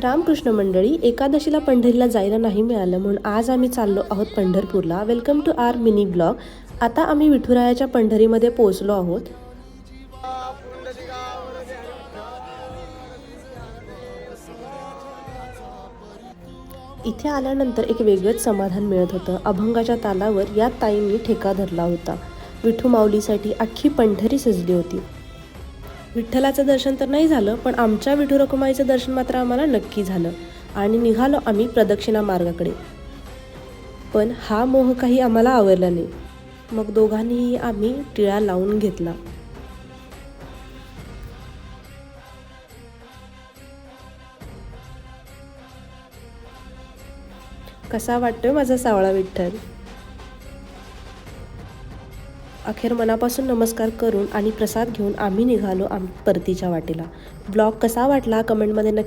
रामकृष्ण मंडळी, एकादशीला पंढरीला जायला नाही मिळालं म्हणून आज आम्ही चाललो आहोत पंढरपूरला. Welcome to our mini blog. आता आम्ही विठुरायाच्या पंढरीमध्ये पोहोचलो आहोत. इथे आल्यानंतर एक वेगळंच समाधान मिळत होतं. अभंगाच्या तालावर या ताईंनी ठेका धरला होता. विठू माऊलीसाठी अख्खी पंढरी सजली होती. विठ्ठलाचं दर्शन तर नाही झालं, पण आमच्या विठू रखुमाईचं दर्शन मात्र आम्हाला नक्की झालं आणि निघालो आम्ही प्रदक्षिणा मार्गाकडे. पण हा मोह काही आम्हाला आवडला नाही. मग दोघांनीही आम्ही टिळा लावून घेतला. कसा वाटतोय माझा सावळा विठ्ठल. अखेर मनापासून नमस्कार करून आणि प्रसाद घेऊन आम्ही निघालो परतीच्या वाटेला. ब्लॉग कसा वाटला कमेंटमध्ये नक्की